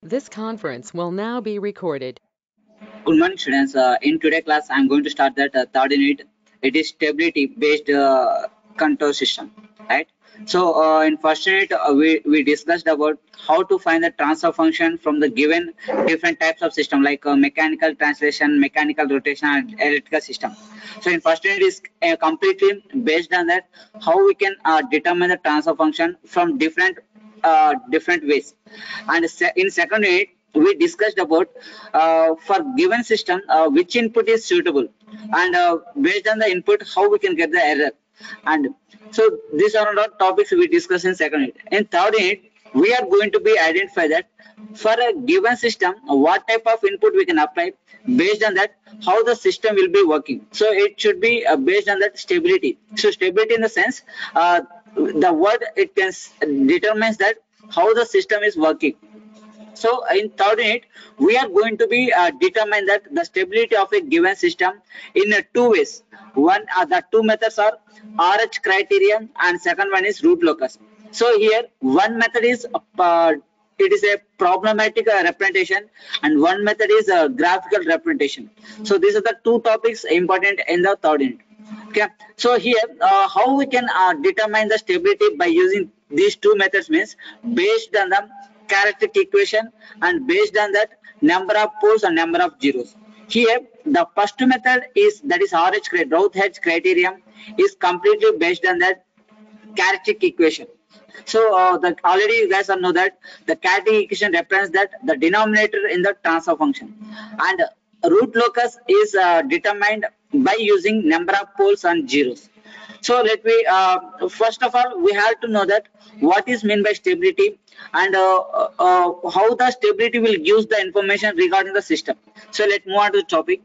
This conference will now be recorded. Good morning, students. In today's class, I'm going to start that third unit. It is stability-based control system, right? So, in first unit, we discussed about how to find the transfer function from the given different types of system, like mechanical translation, mechanical rotation, and electrical system. So, in first unit is completely based on that how we can determine the transfer function from different ways. And in second unit, we discussed about for given system which input is suitable, and based on the input how we can get the error. And so these are all topics we discuss in second unit. In third unit, we are going to be identify that for a given system what type of input we can apply. Based on that how the system will be working, so it should be based on that stability. So stability in the sense, the word it can determines that how the system is working. So in third unit, we are going to be determine that the stability of a given system in two ways. One, the two methods are RH criterion, and second one is root locus. So here, one method is it is a problematic representation, and one method is a graphical representation. So these are the two topics important in the third unit. Okay, so here how we can determine the stability by using these two methods means based on the characteristic equation and based on that number of poles and number of zeros. Here the first method is that is Routh-Hedge criterion is completely based on that characteristic equation. So the already you guys know that the characteristic equation represents that the denominator in the transfer function, and root locus is determined by using number of poles and zeros. So let me first of all we have to know that what is meant by stability, and how the stability will use the information regarding the system. So let's move on to the topic.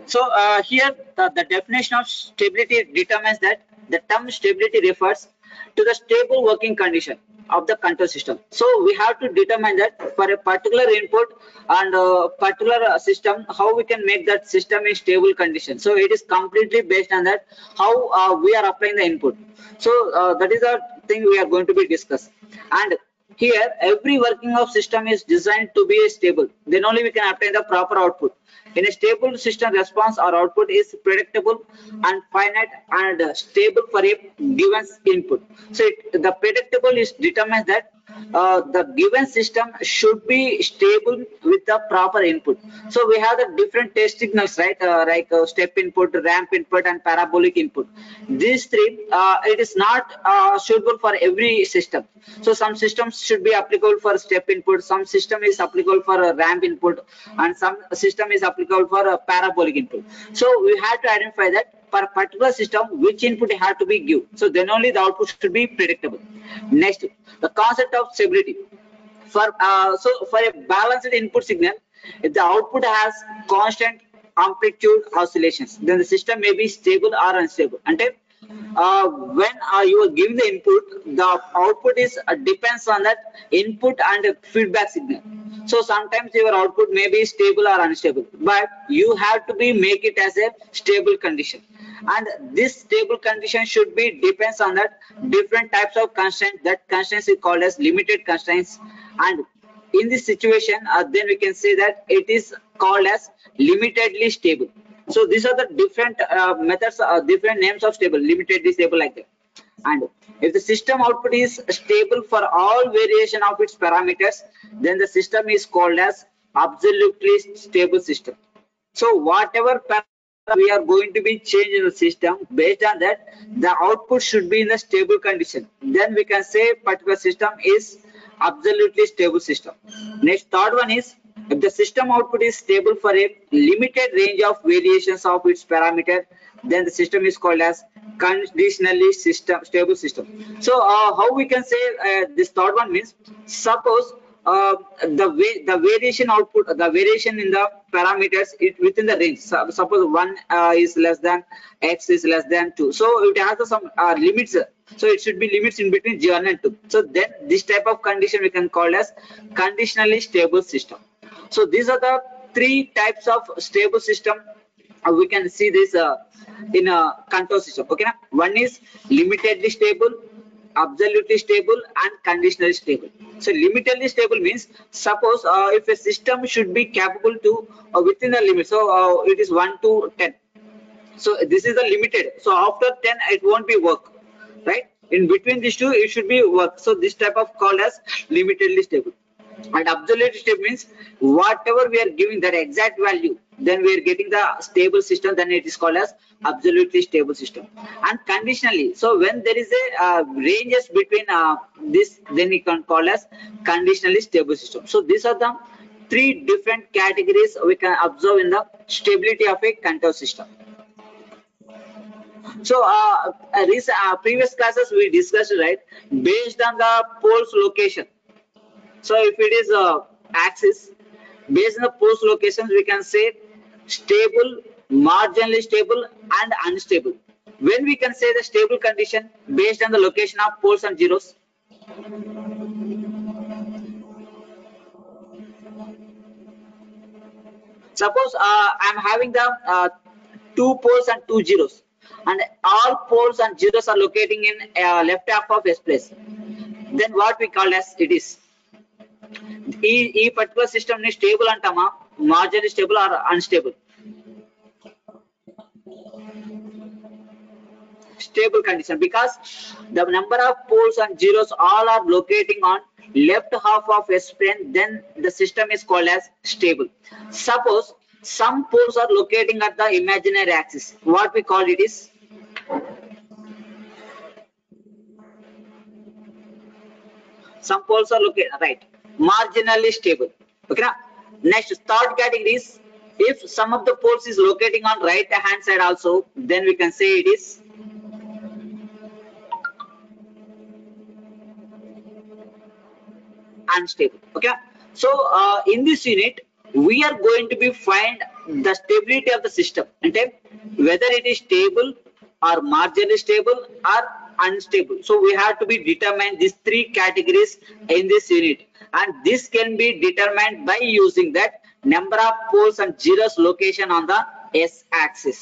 So here the definition of stability determines that the term stability refers to the stable working condition of the control system. So we have to determine that for a particular input and particular system, how we can make that system in stable condition. So it is completely based on that how we are applying the input. So that is the thing we are going to be discussed. And here every working of system is designed to be stable, then only we can obtain the proper output. In a stable system, response or output is predictable and finite and stable for a given input. So the predictable is determines that the given system should be stable with the proper input. So we have the different test signals, right? Like step input, ramp input, and parabolic input. These three, it is not suitable for every system. So some systems should be applicable for step input, some system is applicable for a ramp input, and some system is applicable for a parabolic input. So we have to identify that for a particular system which input have to be given. So then only the output should be predictable. Next, the concept of stability. For a balanced input signal, if the output has constant amplitude oscillations, then the system may be stable or unstable. Until when you are giving the input, the output is depends on that input and feedback signal. So sometimes your output may be stable or unstable, but you have to be make it as a stable condition. And this stable condition should be depends on that different types of constraints. That constraints is called as limited constraints. And in this situation, then we can say that it is called as limitedly stable. So these are the different methods, different names of stable, limitedly stable, like that. And if the system output is stable for all variation of its parameters, then the system is called as absolutely stable system. So whatever we are going to be changing the system, based on that the output should be in a stable condition, then we can say particular system is absolutely stable system. Next, third one is if the system output is stable for a limited range of variations of its parameter, then the system is called as conditionally stable system. So how we can say this third one means, suppose the variation output, the variation in the parameters it within the range. So, suppose 1 is less than x is less than 2, so it has some limits. So it should be limits in between 0 and 2. So then this type of condition we can call as conditionally stable system. So these are the three types of stable system we can see this in a control system. Okay, one is limitedly stable, absolutely stable, and conditionally stable. So limitedly stable means, suppose if a system should be capable to within the limit, so it is 1 to 10. So this is the limited, so after 10 it won't be work, right? In between these two it should be work. So this type of called as limitedly stable. And absolutely stable means whatever we are giving that exact value, then we are getting the stable system, then it is called as absolutely stable system. And conditionally, so when there is a ranges between this, then we can call as conditionally stable system. So these are the three different categories we can observe in the stability of a control system. So previous classes we discussed, right, based on the pole's location. So if it is axis, based on the pole's locations, we can say stable, marginally stable, and unstable. When we can say the stable condition based on the location of poles and zeros? Suppose I'm having the two poles and two zeros, and all poles and zeros are locating in left half of S place. Then what we call as it is? ఈ particular system ని stable అంటామా, marginal stable or unstable? Stable condition, because the number of poles and zeros all are locating on left half of S plane, then the system is called as stable. Suppose some poles are locating at the imaginary axis, what we call it is? Some poles are located, right, marginally stable. Okay, now next third category is if some of the poles is locating on right hand side also, then we can say it is unstable. Okay, so in this unit we are going to be find the stability of the system, and whether it is stable or marginally stable or unstable. So we have to be determine these three categories in this unit, and this can be determined by using that number of poles and zeros location on the S axis.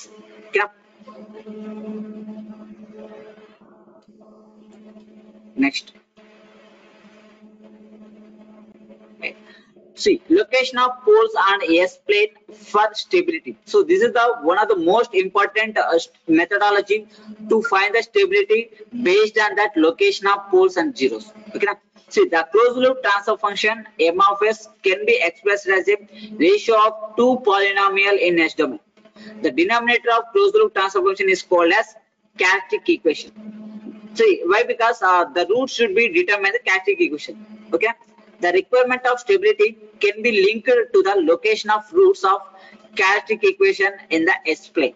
Okay. Next. See, location of poles on S plane for stability. So this is the one of the most important methodology to find the stability based on that location of poles and zeros. Okay, now see, the closed loop transfer function M of S can be expressed as a ratio of two polynomial in S domain. The denominator of closed loop transfer function is called as characteristic equation. See, why? Because the roots should be determined the characteristic equation. Okay, the requirement of stability can be linked to the location of roots of characteristic equation in the S plane.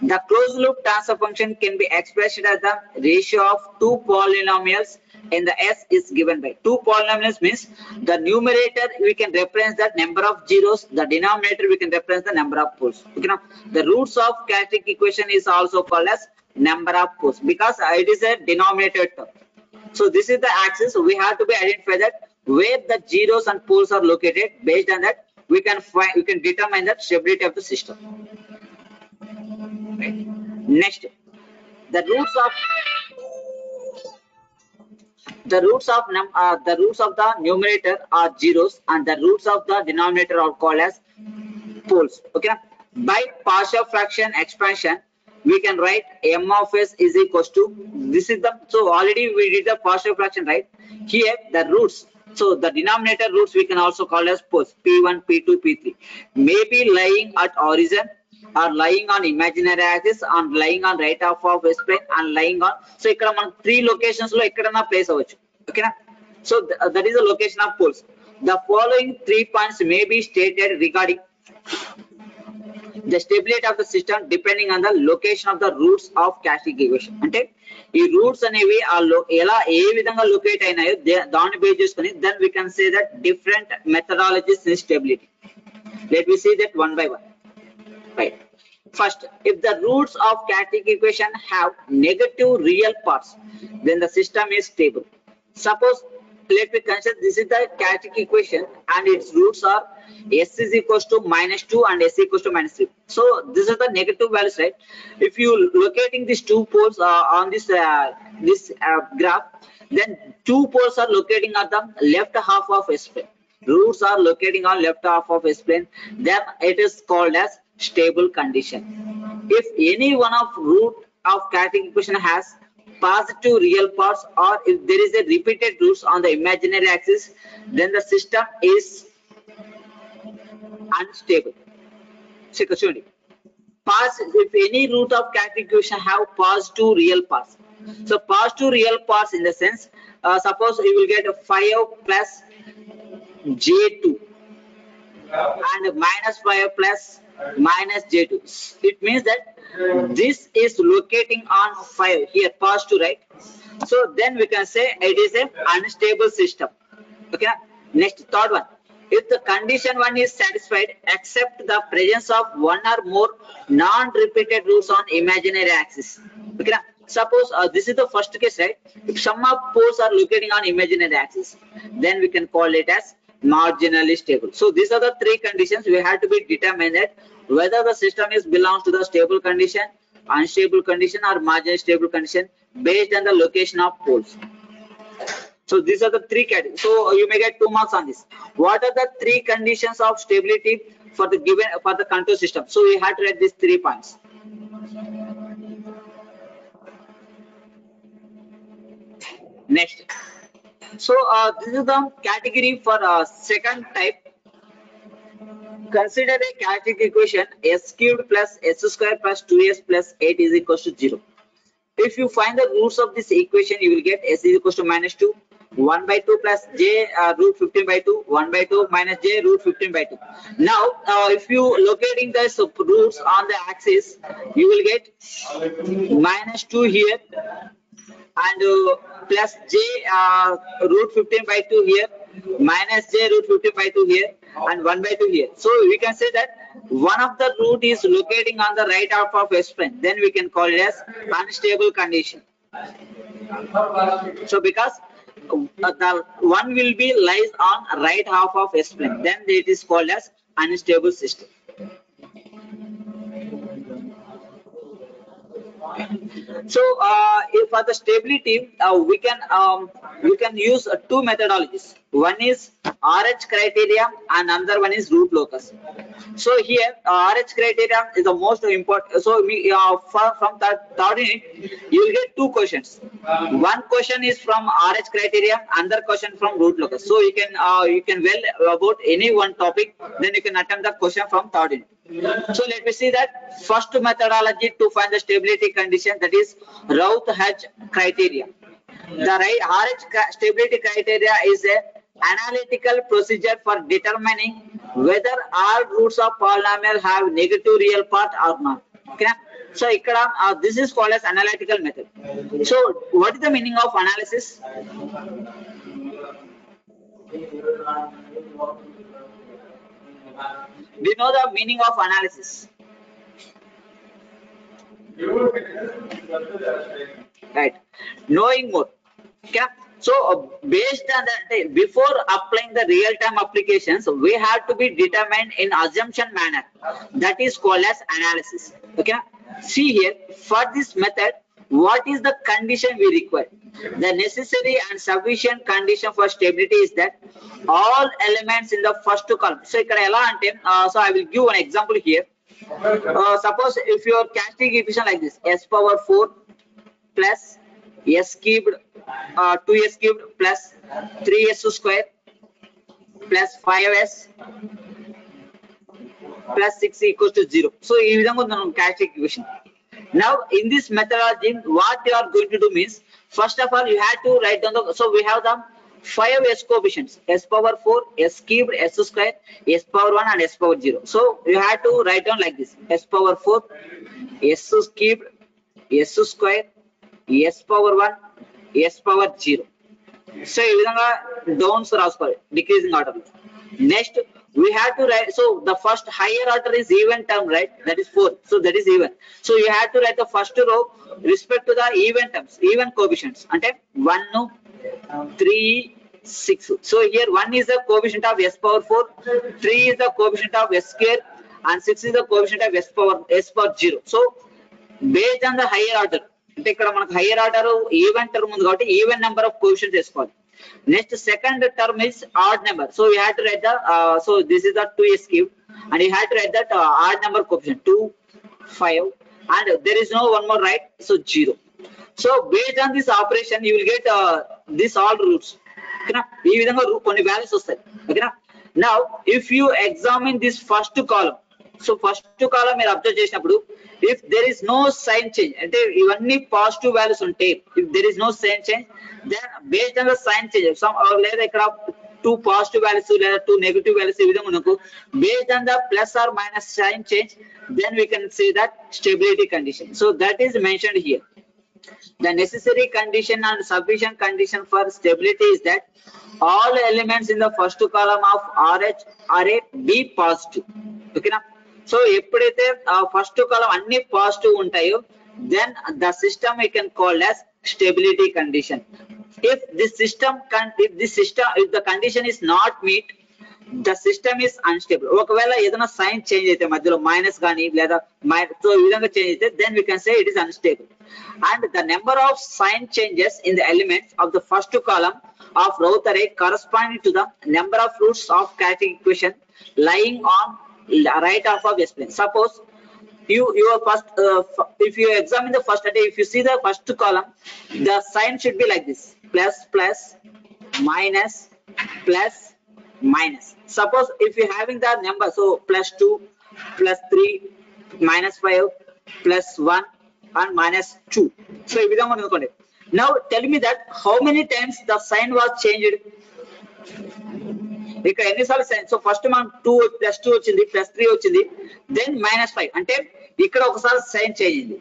The closed loop transfer function can be expressed as the ratio of two polynomials in the S is given by two polynomials means the numerator we can represent the number of zeros, the denominator we can represent the number of poles. Okay, now the roots of characteristic equation is also called as number of poles because it is a denominator term. So this is the axis, so we have to be identify that where the zeros and poles are located. Based on that we can find, we can determine the stability of the system. Right. Next, the roots of the roots of the numerator are zeros and the roots of the denominator are called as poles. Okay, by partial fraction expansion we can write M of S is equals to, this is the, so already we did the partial fraction, right? Here the roots, so the denominator roots we can also call as poles, P1, P2, P3 may be lying at origin or lying on imaginary axis and lying on right half of S plane and lying on, so ikkada man three locations lo ekkadana place avachchu. Okay na, so that is the location of poles. The following 3 points may be stated regarding the stability of the system depending on the location of the roots of characteristic equation. అంటే ఈ roots అనేవి ఎలా ఏ విధంగా locate అయినాయో దాన్ని base చేసుకొని then we can say that different methodologies in stability. Let me see that one by one. Right. First, if the roots of characteristic equation have negative real parts, then the system is stable. Suppose let me consider this is the chaotic equation and its roots are s is equals to -2 and s equals to -3. So this is the negative values, right? If you locating these two poles on this graph, then two poles are locating at the left half of S plane. Roots are locating on left half of S plane. Then it is called as stable condition. If any one of root of chaotic equation has positive real parts, or if there is a repeated roots on the imaginary axis, then the system is unstable. If any root of chaotic equation have positive real parts, so positive real parts in the sense, suppose you will get a 5 plus j2 and minus 5 plus minus j2. It means that this is locating on 5 here, positive, right? So then we can say it is an unstable system. Okay. Next, third one. If the condition 1 is satisfied except the presence of one or more non-repeated roots on imaginary axis. Okay. Suppose this is the first case, right? If some of poles are locating on imaginary axis, then we can call it as marginally stable. So these are the three conditions we have to be determined that whether the system is belongs to the stable condition, unstable condition, or marginally stable condition based on the location of poles. So these are the three categories. So you may get 2 marks on this. What are the three conditions of stability for the given for the control system? So we have to write these 3 points. Next. So this is the category for second type. Consider a chaotic equation s cubed plus s square plus 2s plus 8 is equals to 0. If you find the roots of this equation, you will get s is equals to -2, 1 by 2 plus j root 15 by 2, 1 by 2 minus j root 15 by 2. Now, if you locating the roots on the axis, you will get -2 here and plus j root 15 by 2 here, minus j root 15 by 2 here, and 1 by 2 here. So we can say that one of the root is locating on the right half of S plane. Then we can call it as unstable condition. So because the one will be lies on right half of S plane, then it is called as unstable system. So for the stability, we can use 2 methodologies. One is RH criteria and another one is root locus. So here RH criteria is the most important. So we from that third unit you will get 2 questions. One question is from RH criteria, another question from root locus. So you can well about any one topic, then you can attempt the question from third unit. So let me see that first methodology to find the stability condition, that is Routh-Hedges criteria. The RH stability criteria is a analytical procedure for determining whether all roots of polynomial have negative real part or not. Okay. So this is called as analytical method. So what is the meaning of analysis? Do you know the meaning of analysis? Right. Knowing more. Okay. So based on that, before applying the real-time applications, we have to be determined in assumption manner. That is called as analysis. Okay. See here, for this method, what is the condition we require? The necessary and sufficient condition for stability is that all elements in the first column. So I will give one example here. Suppose if your chaotic equation like this, s power 4 plus s cubed 2s cubed plus 3s square plus 5s plus 6 equals to 0. So ఈ విధంగా ఉంది chaotic equation. Now in this methodology, what you are going to do means, first of all you have to write down the, so we have the 5 s coefficients, s power 4, s cubed, s square, s power 1 and s power 0. So you have to write down like this, s power 4, s cubed, s square, s power 1, s power 0. So ఈ విధంగా downs రాసుకోవాలి decreasing order. Next we have to write, so the first higher order is even term, right? That is 4, so that is even. So you have to write the first row respect to the even terms, even coefficients. Ante 1, 3, 6. So here 1 is the coefficient of s power 4, 3 is the coefficient of s square, and 6 is the coefficient of s power 0. So based on the higher order, అంటే ఇక్కడ మనకు higher order even term ఉంది కాబట్టి even number of coefficients తీసుకోవాలి. Next second term is odd number. So we have to write the so this is the 2s cubed, and you have to write that odd number coefficient 2, 5, and there is no one more, right? So 0. So based on this operation you will get this all roots. Okay, ఈ విధంగా కొన్ని values వస్తాయి. Okay, now if you examine this first column, so first column మీరు observe చేసినప్పుడు if there is no sign change, అంటే ఇవన్నీ positive values ఉంటాయి, if there is no sign change, then based on the sign change some లేదా ఇక్కడ 2 positive values లేదా 2 negative values ఈ విధంగా మనకు based on the plus or minus sign change, then we can say that stability condition. So that is mentioned here. The necessary condition and sufficient condition for stability is that all elements in the first column of RH array be positive. Okay na? So ఎప్పుడైతే first కాలం అన్ని positive ఉంటాయో then the system we can call as stability condition. If the condition is not meet, the system is unstable. ఒకవేళ ఏదైనా sign change అయితే మధ్యలో minus గానీ లేదా so ఈ విధంగా చేంజ్ అయితే then we can say it is unstable. And the number of sign changes in the elements of the first column of row array corresponding to the number of roots of characteristic equation lying on right half of S plane. Suppose your first if you examine the first array, if you see the first column, the sign should be like this: plus plus minus plus minus. Suppose if you having the number, so plus 2, plus 3, minus 5, plus 1, and minus 2. So ఈ విధంగా అనుకోండి. Now tell me that how many times the sign was changed. ఇక్కడ ఎన్నిసార్లు sign, so first మనం 2 plus 2 వచ్చింది, plus 3 వచ్చింది, then minus 5, అంటే ఇక్కడ ఒకసారి సైన్ చేంజ్ అయింది,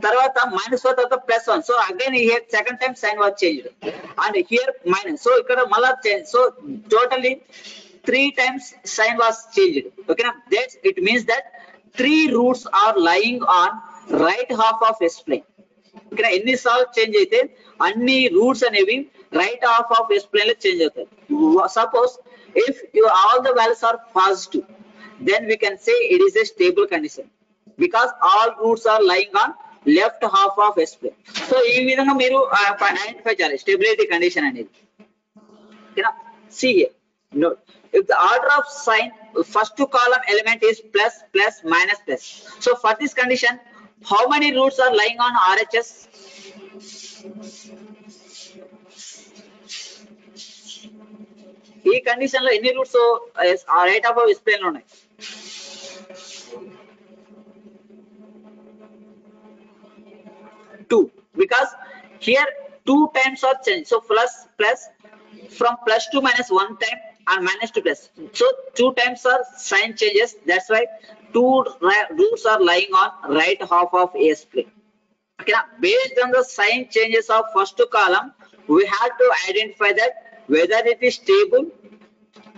తర్వాత minus 4 తర్వాత plus 1, so again here second time sign was changed, and here minus, so ఇక్కడ మళ్ళా change, so totally 3 times sign was changed. Okay, now that it means that 3 roots are lying on right half of S plane. ఇక్కడ ఎన్నిసార్లు change అయితే అన్ని roots అనేవి right half of S plane లో change అవుతాయి. Suppose if all the values are positive, then we can say it is a stable condition because all roots are lying on left half of S plane. So ఈ విధంగా మీరు identify చేయాలి stability condition అనేది. ఓకేనా, see here, note, if the order of sign first column element is plus plus minus plus, so for this condition how many roots are lying on RHS? ఈ condition లో ఎన్ని roots right of S plane లో ఉన్నాయి? 2, because here 2 times are changed, so plus plus from plus to minus 1 time and minus to plus, so 2 times are sign changes, that's why 2 roots are lying on right half of S plane. Okay, now based on the sign changes of first column we have to identify that whether it is stable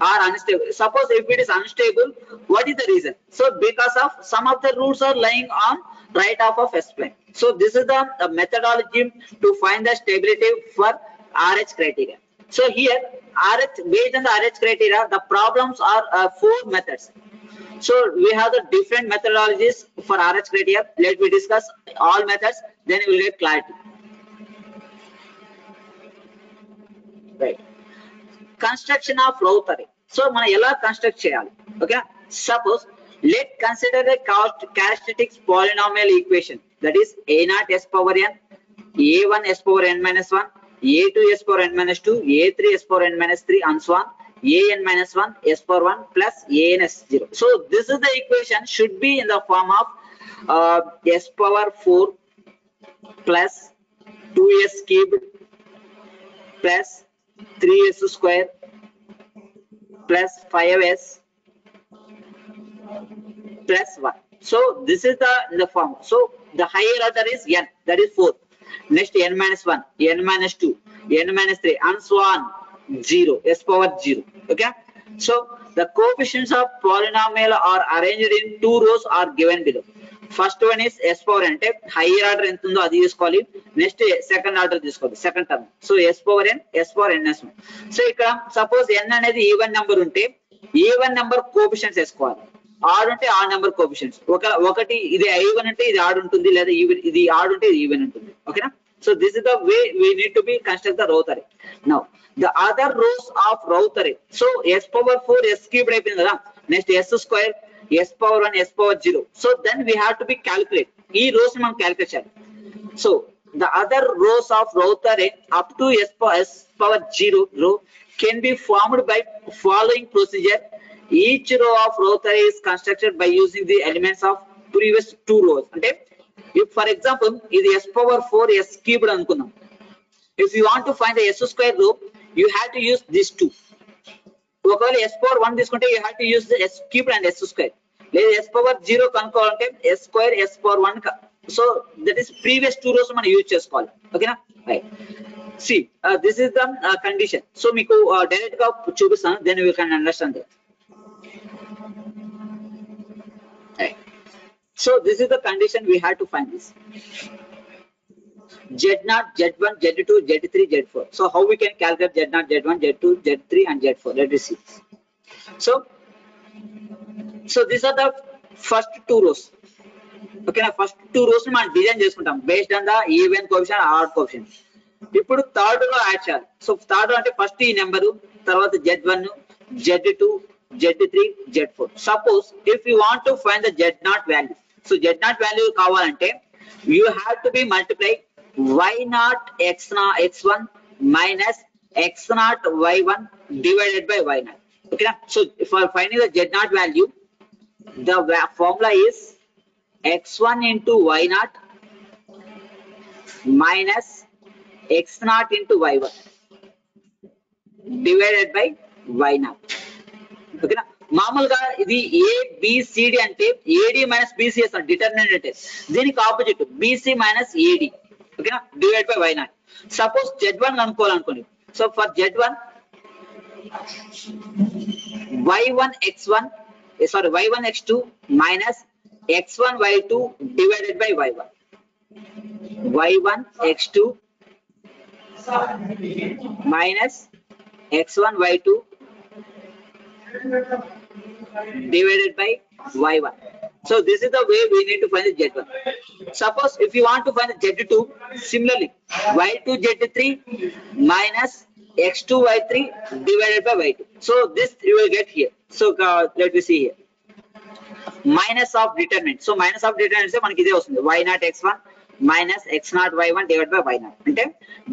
or unstable. Suppose if it is unstable, what is the reason? So because of some of the roots are lying on right half of S plane. So this is the methodology to find the stability for RH criteria. So here RH, based on the RH criteria, the problems are 4 methods. So we have the different methodologies for RH criteria. Let me discuss all methods, then you will get clarity. Right. Construction of row array. So మనం ఎలా construct చేయాలి? Okay, suppose let consider a characteristics polynomial equation, that is a0 s power n, a1 s power n minus 1, a2 s power n minus 2, a3 s power n minus 3, and so on, an minus 1 s power 1 plus an s 0. So this is the equation should be in the form of s power 4 plus 2s cubed plus 3s square plus 5s plus 1. So this is the form. So the higher order is n, that is 4. Next n minus 1, n minus 2, n minus 3, and so on, 0, s power 0. Okay, so the coefficients of polynomial are arranged in 2 rows are given below. First one is S power అంటే higher order ఎంత ఉందో అది తీసుకోవాలి. Next second order తీసుకోవాలి, second term. So S power N, S power ఎన్ఎస్1. So ఇక్కడ suppose N అనేది even number ఉంటే ఈవెన్ నెంబర్ కోఎఫిషియెంట్స్ వేసుకోవాలి. ఆడ్ ఉంటే ఆ నెంబర్ కోఎఫిషియెంట్స్. ఒకటి ఇది ఈవెన్ అంటే ఇది ఆడ్ ఉంటుంది, లేదా ఇది ఆడ్ ఉంటే ఇది ఈవెన్ ఉంటుంది. ఓకేనా? So this is the way we need to be construct the row array. Now the other rows of row array. So s power 4 s cubed అయిపోయింది కదా. Next s square, s power 1, s power 0. So then we have to be calculate. ఈ rows మనం calculate చేయాలి. So the other rows of row array up to s power 0 row can be formed by following procedure. Each row of row array is constructed by using the elements of previous two rows. అంటే if for example ఇది s power 4 s cubed అనుకుందాం. If you want to find the s square row, you have to use these two. ఒకవేళ s power 1 తీసుకుంటే you have to use the s cubed and s square. లేదా s power 0 కనుక్కోవాలంటే s square, s power 1. So that is previous two rows మనం use చేసుకోవాలి. ఓకేనా? Right. See, this is the condition. So మీకు direct గా చూపిస్తాను, then you can understand that. Right. So this is the condition we have to find this. Z0, Z1, Z2, Z3, Z4. So how we can calculate Z0, Z1, Z2, Z3 and Z4? Let us see. So these are the first two rows. Okay, now first two rows మనం design చేసుకుంటాం based on the even coefficient, odd coefficient. ఇప్పుడు third లో add చేయాలి. So third అంటే first ఈ number, తర్వాత Z1, Z2, Z3, Z4. Suppose if you want to find the Z0 value. So Z0 value కావాలంటే you have to be multiply y0 x1 minus x0 y1 divided by y0. Okay, so for finding the Z0 value, the formula is x1 into y0 minus x0 into y1 divided by y0. ఓకేనా? మామూలుగా ఇది ABCD అంటే AD minus BC చేస్తాం determinant అంటే. దీనికి opposite BC minus AD. ఓకేనా? Divide by y0. Suppose Z1 కనుక్కోవాలనుకోండి. So for Z1 y1 x2 minus x1 y2 divided by y1. y1 x2 minus x1 y2 divided by y1. So this is the way we need to find the Z1. Suppose if you want to find the Z2, similarly y2 Z3 minus x2 y3 divided by y2. So this you will get here. So let me see here. Minus of determinant. So minus of determinant se manaki ide vastundi y0 x1 minus x0 y1 divided by y0. అంటే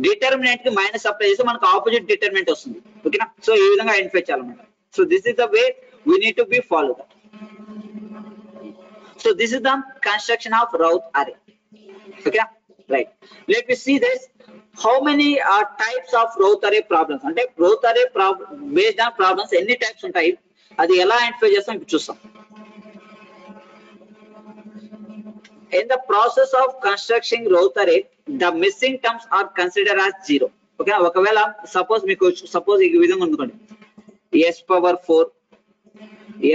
determinant కి minus apply చేస్తే మనకు opposite determinant వస్తుంది. ఓకేనా? So ఈ విధంగా identify చేయాలన్నమాట. So this is the way we need to be follow that. So this is the construction of row array. Okay, right. Let me see this. How many types of row array problems? అంటే row array based on problems ఎన్ని types ఉంటాయి, అది ఎలా identify చేస్తాం ఇప్పుడు చూస్తాం. In the process of constructing row array, the missing terms are considered as 0. Okay, ఒకవేళ suppose మీకు సపోజ్ ఈ విధంగా అనుకోండి, s power 4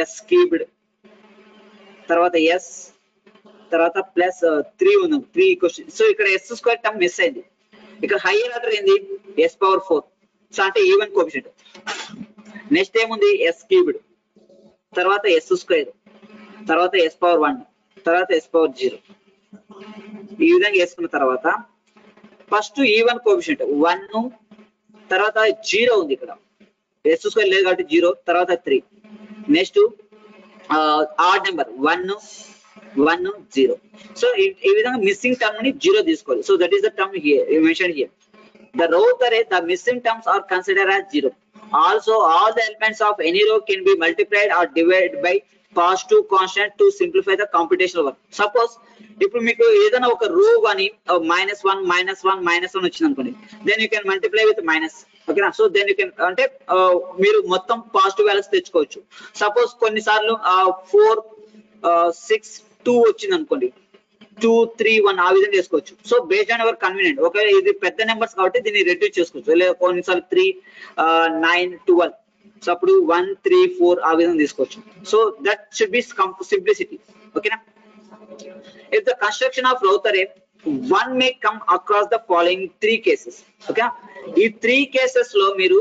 s cubed తర్వాత s తర్వాత ప్లస్ 3 ఉంది, 3 క్వశ్చన్. సో ఇక్కడ s స్క్వేర్ టర్మ్ మిస్ అయింది. ఇక్కడ హైయర్ ఆర్డర్ ఏంది s power 4. సో అంటే ఈవెన్ కోఎఫిషియంట్. నెక్స్ట్ ఏముంది s cubed తర్వాత s స్క్వేర్ తర్వాత s power 1 తర్వాత s power 0. ఈ విధంగా వేసుకున్న తర్వాత ఫస్ట్ ఈవెన్ కోఎఫిషియంట్ 1 తర్వాత 0 ఉంది. ఇక్కడ s స్క్వేర్ లేదు కాబట్టి 0 తర్వాత 3. Next odd number 1 1 0. సో ఈ విధంగా మిస్సింగ్ టర్మ్ ని 0 తీసుకోవాలి. So that is the term here mention here. The row array, the missing terms are considered as 0. Also, all the elements of any row can be multiplied or divided by positive constant to simplify the computational work. Suppose ఇప్పుడు మీకు ఏదైనా ఒక రో కానీ -1 -1 -1 వచ్చింది అనుకోండి, then you can multiply with minus. ఓకేనా? So then you can అంటే మీరు మొత్తం పాజిటివ్ వాల్యూస్ తెచ్చుకోవచ్చు. సపోజ్ కొన్నిసార్లు 4 6 2 వచ్చింది అనుకోండి, 2 3 1 ఆ విధంగా చేసుకోవచ్చు. So based on hour convenient. ఒకవేళ ఇది పెద్ద నెంబర్స్ కాబట్టి దీన్ని రెడ్యూస్ చేసుకోవచ్చు. లేదా కొన్నిసార్లు 3 9 12. సో అప్పుడు 1 3 4 ఆ విధంగా తీసుకోవచ్చు. So that should be simplicity. ఓకేనా? If the construction of router array, one may come across the following three cases. Okay, ఈ త్రీ కేసెస్ లో మీరు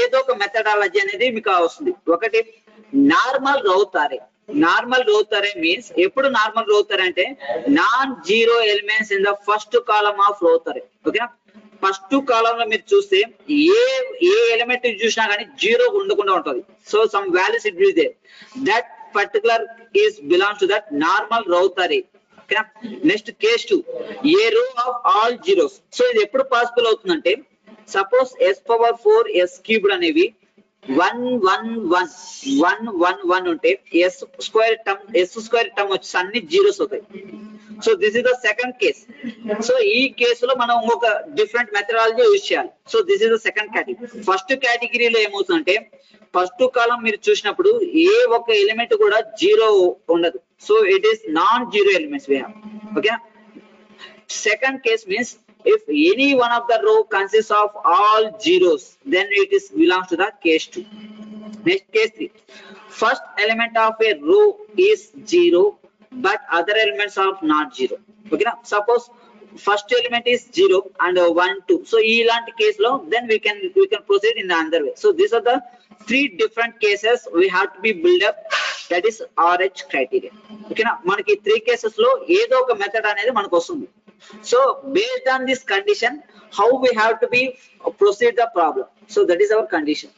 ఏదో ఒక మెథడాలజీ అనేది మీకు వస్తుంది. ఒకటి normal router. Normal router means ఎప్పుడు నార్మల్ రౌటర్ అంటే non zero elements in the first column of router. Okay, first కాలం లో మీరు చూస్తే ఏ ఎలిమెంట్ చూసినా కానీ జీరో ఉండకుండా ఉంటుంది. So some values it will there, that particular case belongs to that normal router. Next case 2, a row of all zeros. So ఇది ఎప్పుడు possible అవుతుందంటే సపోజ్ s⁴ s క్యూబ్డ్ అనేవి 1 ఉంటే s స్క్వేర్ టర్మ్ వచ్చి అన్ని zeros అవుతాయి. So this is the second case. So ఈ కేసులో మనం ఒక డిఫరెంట్ మెథడాలజీ యూజ్ చేయాలి. So this is the second category. First కేటగిరీలో ఏమవుతుందంటే ఫస్ట్ కాలం మీరు చూసినప్పుడు ఏ ఒక్క ఎలిమెంట్ కూడా జీరో ఉండదు. So it is non zero elements we have. Okay, second case means if any one of the row consists of all zeros, then it is belongs to the case 2. Next, case 3, first element of a row is 0 but other elements are not 0. Okay, now suppose first element is 0 and 1 2. So ilanti case lo then we can proceed in the other way. So these are the three different cases we have to be build up, that is RH criteria. Okay, now manaki three cases lo edo oka method anedi manaku vastundi. So based on this condition, how we have to be proceed the problem. So that is our condition.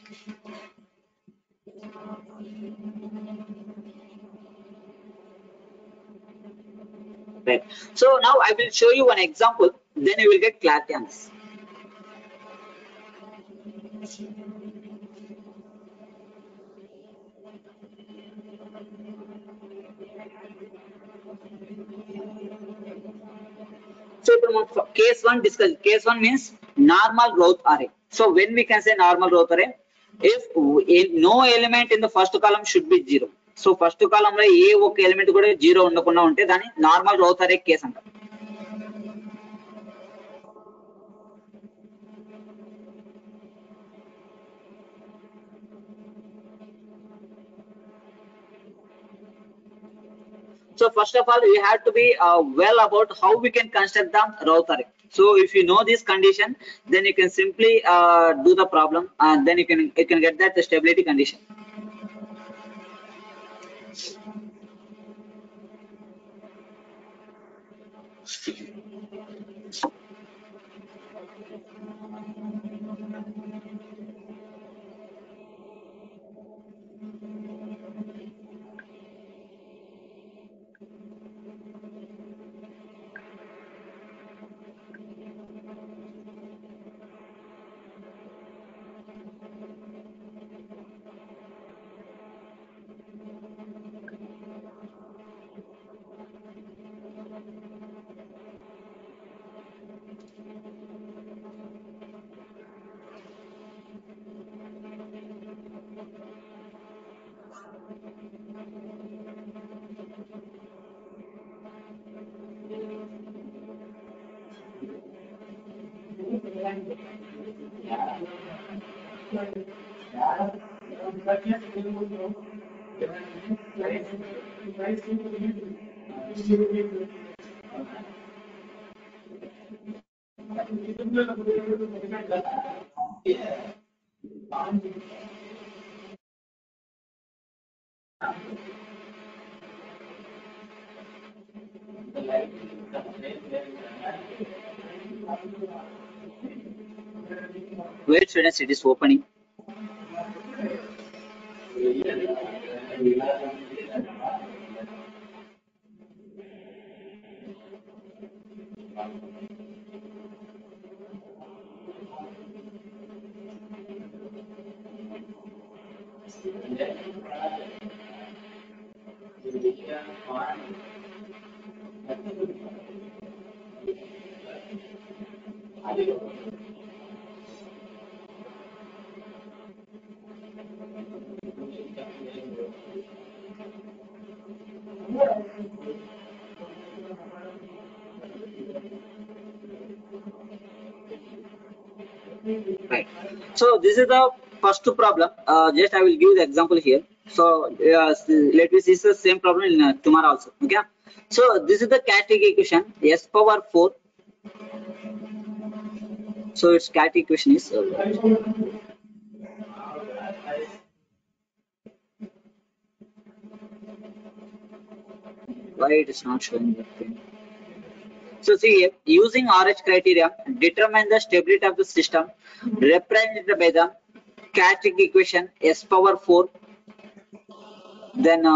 Right. So now I will show you one example, then you will get clarity on this. So case 1 discuss. Case 1 means normal growth array. So when we can say normal growth array, if no element in the first column should be 0. So first column లో ఏ ఒక element కూడా zero ఉండకుండా ఉంటే దాన్ని normal Raut అరే case అంటారు. So first of all, we have to be well about how we can construct the route array. So if you know this condition, then you can simply do the problem, and then you can get that the stability condition. Wait, students, it is opening. Right. So this is the first problem. Just I will give the example here. So let me see the same problem in tomorrow also. Okay. So this is the static equation s power 4. So its static equation is why it is not showing that thing. So see here, using RH criteria, determine the stability of the system represented by the static equation s power 4. Then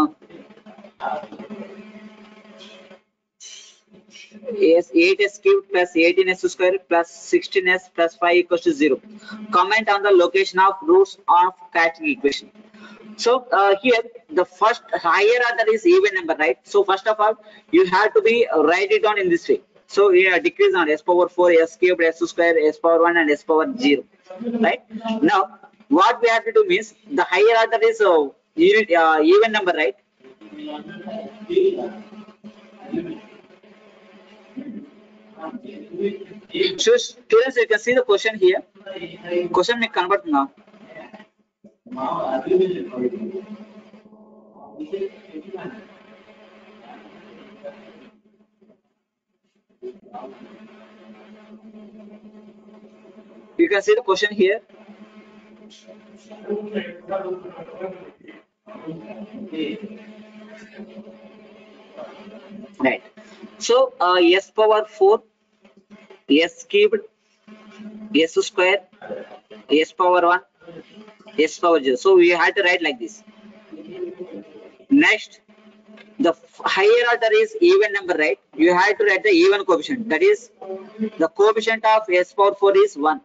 is 8s cubed plus 18s square plus 16s plus 5 equals to 0. Comment on the location of roots of static equation. So here the first higher order is even number, right? So first of all, you have to be write it down in this way. So here decrease on s power 4, s cubed, s square, s power 1, and s power 0, right? Now what we have to do means the higher order is unit even number, right? So students, you can see the question here. Question me convert now. You can see the question here. Right. So s power 4, s cubed, s square, s power 1, s power 0. So we had to write like this. Next, the higher order is even number, right? You have to write the even coefficient. That is, the coefficient of s power 4 is 1.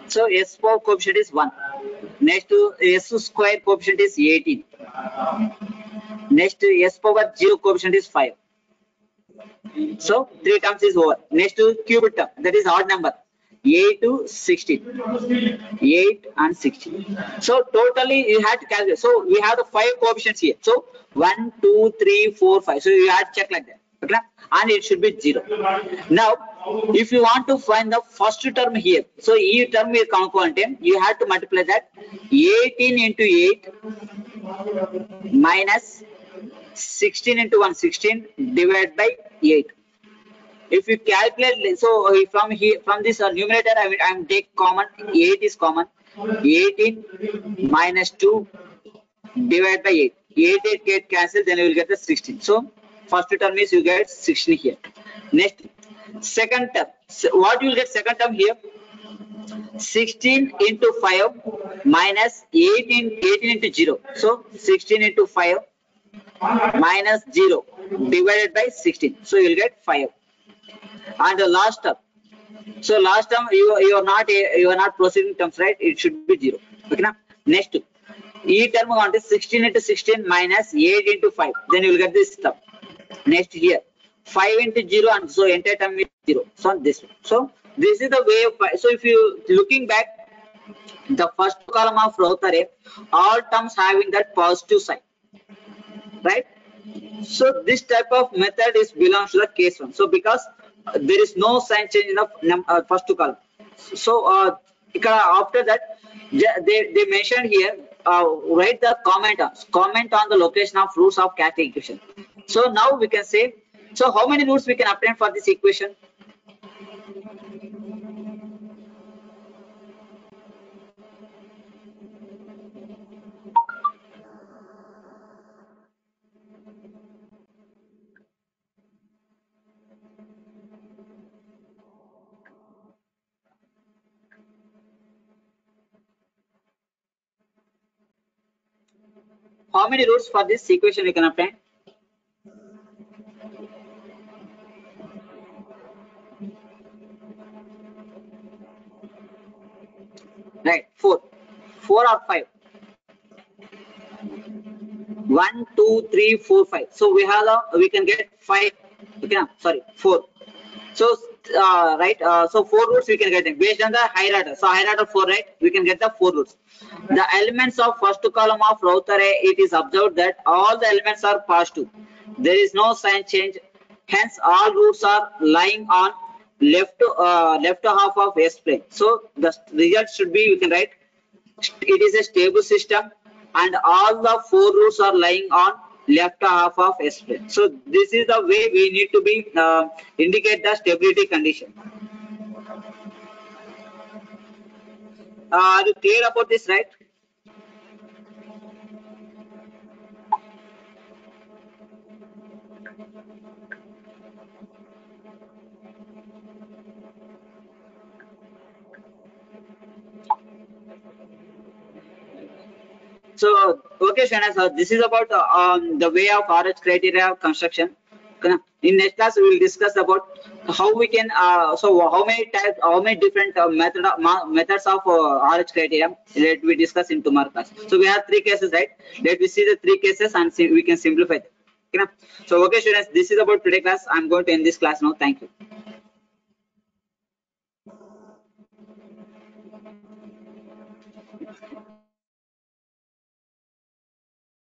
So s power coefficient is 1. Next to s square coefficient is 18. Next to s power 0 coefficient is 5. So 3 terms is over. Next to cube term, that is odd number. 8 to 16. 8 and 16. So totally you have to calculate. So we have the 5 coefficients here. So 1, 2, 3, 4, 5. So you have to check like that. Okay? And it should be 0. Now, if you want to find the first term here, so each term is component, you have to multiply that 18 into 8 minus 16 into 1, 16 divided by 8. If you calculate, so from here, from this numerator, I will take common. 8 is common. 18 minus 2 divided by 8. 8 get cancelled, then you will get the 16. So first term is you get 16 here. Next, second term. So what you will get second term here? 16 into 5 minus 18 into 0. So 16 into 5 minus 0 divided by 16. So you will get 5. And the last term. So last term you are not proceeding terms, right? It should be 0. Okay, now next e term want is 16 into 16 minus 8 into 5. Then you will get this term. Next here 5 into 0, and so entire term is 0. So this one. So this is the way of. So if you looking back, the first column of Roth array, all terms having that positive sign, right? So this type of method is belongs to the case 1. So because there is no sign change in the first two column. So after that they mentioned here, write the comment on the location of roots of static equation. So now we can say, so how many roots we can obtain for this equation? How many roots for this equation we can obtain? Right, 4 or 5. 1, 2, 3, 4, 5. So we can get 5. Okay, sorry, 4. So right, so 4 roots we can get them based on the higher order. So higher order 4, right? We can get the 4 roots. The elements of first column of Roth array, it is observed that all the elements are positive. There is no sign change Hence, all roofs are lying on left half of S plane. So the result should be, you can write, it is a stable system and all the four roofs are lying on left half of S plane. So this is the way we need to be indicate the stability condition. Are you clear about this, right? So, okay, Shana, so this is about the way of RH criteria of construction. Okay, in next class, we will discuss about how we can, so how many types, how many different methods of RH criteria. Let we discuss in tomorrow class. So we have three cases, right? Let we see the three cases and see, we can simplify them. Okay, so okay, students, this is about today class. I'm going to end this class now. Thank you.